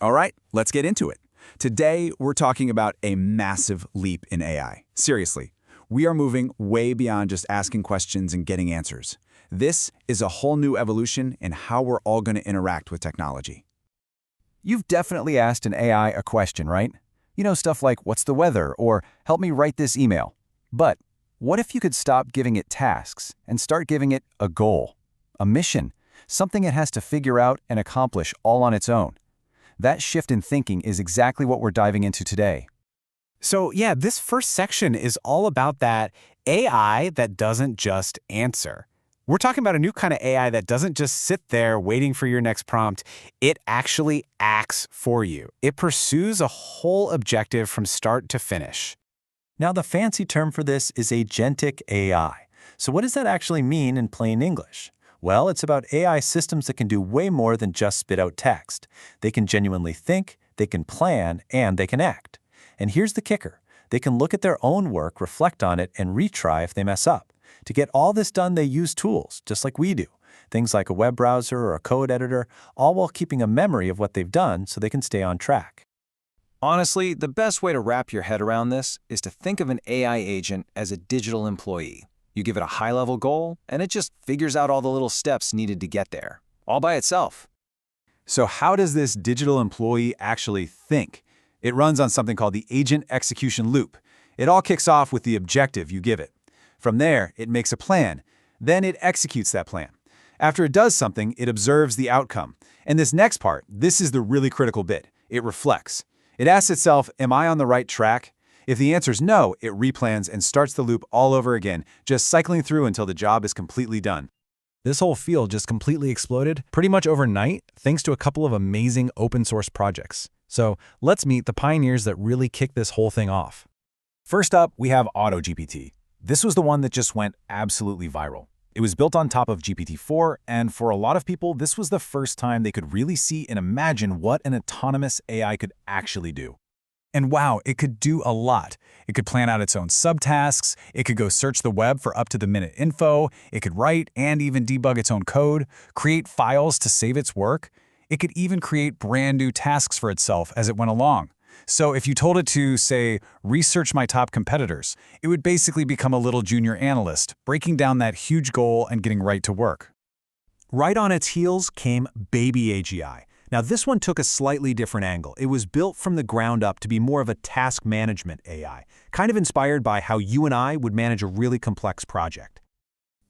All right, let's get into it. Today, we're talking about a massive leap in AI. Seriously, we are moving way beyond just asking questions and getting answers. This is a whole new evolution in how we're all going to interact with technology. You've definitely asked an AI a question, right? You know, stuff like, what's the weather? Or help me write this email. But what if you could stop giving it tasks and start giving it a goal, a mission, something it has to figure out and accomplish all on its own? That shift in thinking is exactly what we're diving into today. So yeah, this first section is all about that AI that doesn't just answer. We're talking about a new kind of AI that doesn't just sit there waiting for your next prompt. It actually acts for you. It pursues a whole objective from start to finish. Now, the fancy term for this is Agentic AI. So what does that actually mean in plain English? Well, it's about AI systems that can do way more than just spit out text. They can genuinely think, they can plan, and they can act. And here's the kicker. They can look at their own work, reflect on it, and retry if they mess up. To get all this done, they use tools, just like we do. Things like a web browser or a code editor, all while keeping a memory of what they've done so they can stay on track. Honestly, the best way to wrap your head around this is to think of an AI agent as a digital employee. You give it a high-level goal, and it just figures out all the little steps needed to get there, all by itself. So how does this digital employee actually think? It runs on something called the agent execution loop. It all kicks off with the objective you give it. From there, it makes a plan. Then it executes that plan. After it does something, it observes the outcome. And this next part, this is the really critical bit. It reflects. It asks itself, am I on the right track? If the answer is no, it replans and starts the loop all over again, just cycling through until the job is completely done. This whole field just completely exploded pretty much overnight thanks to a couple of amazing open source projects. So let's meet the pioneers that really kicked this whole thing off. First up, we have AutoGPT. This was the one that just went absolutely viral. It was built on top of GPT-4, and for a lot of people, this was the first time they could really see and imagine what an autonomous AI could actually do. And wow, it could do a lot. It could plan out its own subtasks, it could go search the web for up-to-the-minute info, it could write and even debug its own code, create files to save its work. It could even create brand new tasks for itself as it went along. So if you told it to, say, research my top competitors, it would basically become a little junior analyst, breaking down that huge goal and getting right to work. Right on its heels came BabyAGI. Now, this one took a slightly different angle. It was built from the ground up to be more of a task management AI, kind of inspired by how you and I would manage a really complex project.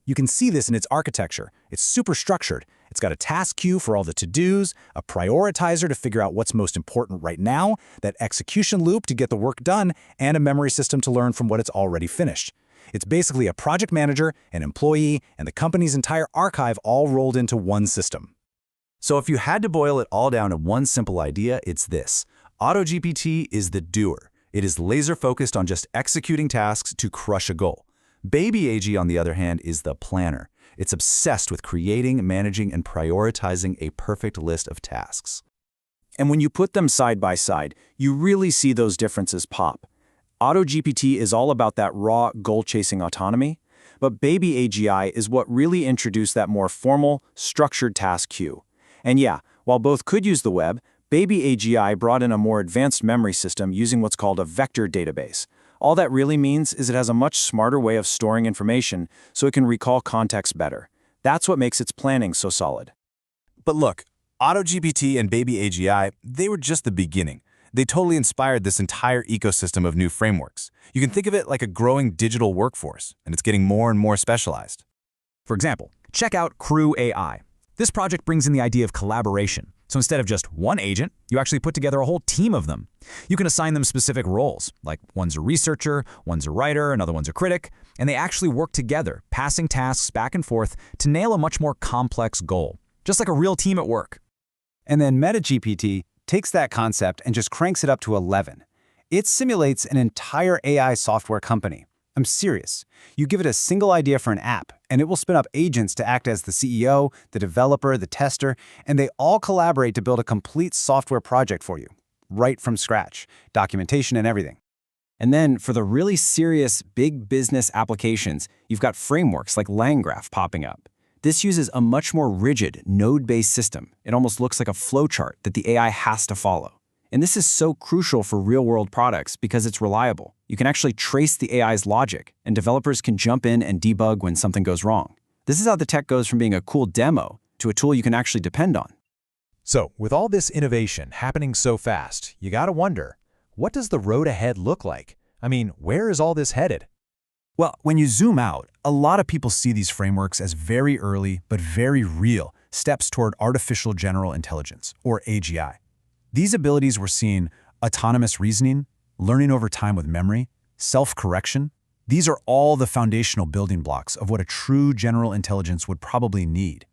You can see this in its architecture. It's super structured. It's got a task queue for all the to-dos, a prioritizer to figure out what's most important right now, that execution loop to get the work done, and a memory system to learn from what it's already finished. It's basically a project manager, an employee, and the company's entire archive all rolled into one system. So if you had to boil it all down to one simple idea, it's this. AutoGPT is the doer. It is laser-focused on just executing tasks to crush a goal. BabyAGI, on the other hand, is the planner. It's obsessed with creating, managing, and prioritizing a perfect list of tasks. And when you put them side by side, you really see those differences pop. AutoGPT is all about that raw, goal-chasing autonomy, but BabyAGI is what really introduced that more formal, structured task queue. And yeah, while both could use the web, BabyAGI brought in a more advanced memory system using what's called a vector database. All that really means is it has a much smarter way of storing information so it can recall context better. That's what makes its planning so solid. But look, AutoGPT and BabyAGI, they were just the beginning. They totally inspired this entire ecosystem of new frameworks. You can think of it like a growing digital workforce, and it's getting more and more specialized. For example, check out CrewAI. This project brings in the idea of collaboration. So instead of just one agent, you actually put together a whole team of them. You can assign them specific roles, like one's a researcher, one's a writer, another one's a critic, and they actually work together, passing tasks back and forth to nail a much more complex goal, just like a real team at work. And then MetaGPT takes that concept and just cranks it up to 11. It simulates an entire AI software company. I'm serious. You give it a single idea for an app, and it will spin up agents to act as the CEO, the developer, the tester, and they all collaborate to build a complete software project for you, right from scratch, documentation and everything. And then for the really serious big business applications, you've got frameworks like LangGraph popping up. This uses a much more rigid, node-based system. It almost looks like a flowchart that the AI has to follow. And this is so crucial for real-world products because it's reliable. You can actually trace the AI's logic, and developers can jump in and debug when something goes wrong. This is how the tech goes from being a cool demo to a tool you can actually depend on. So, with all this innovation happening so fast, you gotta wonder, what does the road ahead look like? I mean, where is all this headed? Well, when you zoom out, a lot of people see these frameworks as very early but very real steps toward artificial general intelligence, or AGI. These abilities were seeing autonomous reasoning, learning over time with memory, self-correction. These are all the foundational building blocks of what a true general intelligence would probably need.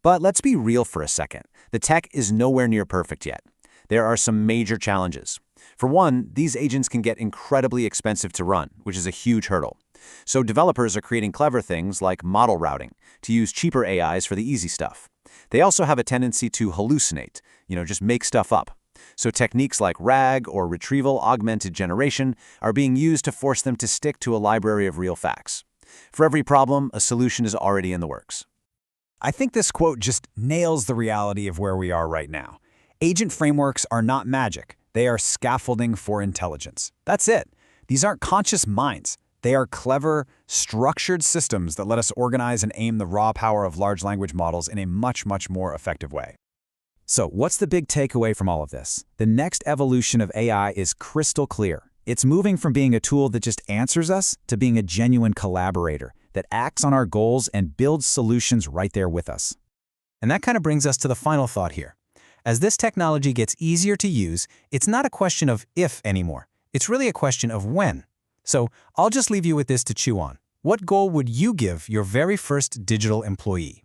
But let's be real for a second. The tech is nowhere near perfect yet. There are some major challenges. For one, these agents can get incredibly expensive to run, which is a huge hurdle. So developers are creating clever things like model routing to use cheaper AIs for the easy stuff. They also have a tendency to hallucinate, just make stuff up. So techniques like RAG or retrieval augmented generation are being used to force them to stick to a library of real facts. For every problem, a solution is already in the works. I think this quote just nails the reality of where we are right now. Agent frameworks are not magic. They are scaffolding for intelligence. That's it. These aren't conscious minds. They are clever, structured systems that let us organize and aim the raw power of large language models in a much, much more effective way. So, what's the big takeaway from all of this? The next evolution of AI is crystal clear. It's moving from being a tool that just answers us to being a genuine collaborator that acts on our goals and builds solutions right there with us. And that kind of brings us to the final thought here. As this technology gets easier to use, it's not a question of if anymore. It's really a question of when. So I'll just leave you with this to chew on. What goal would you give your very first digital employee?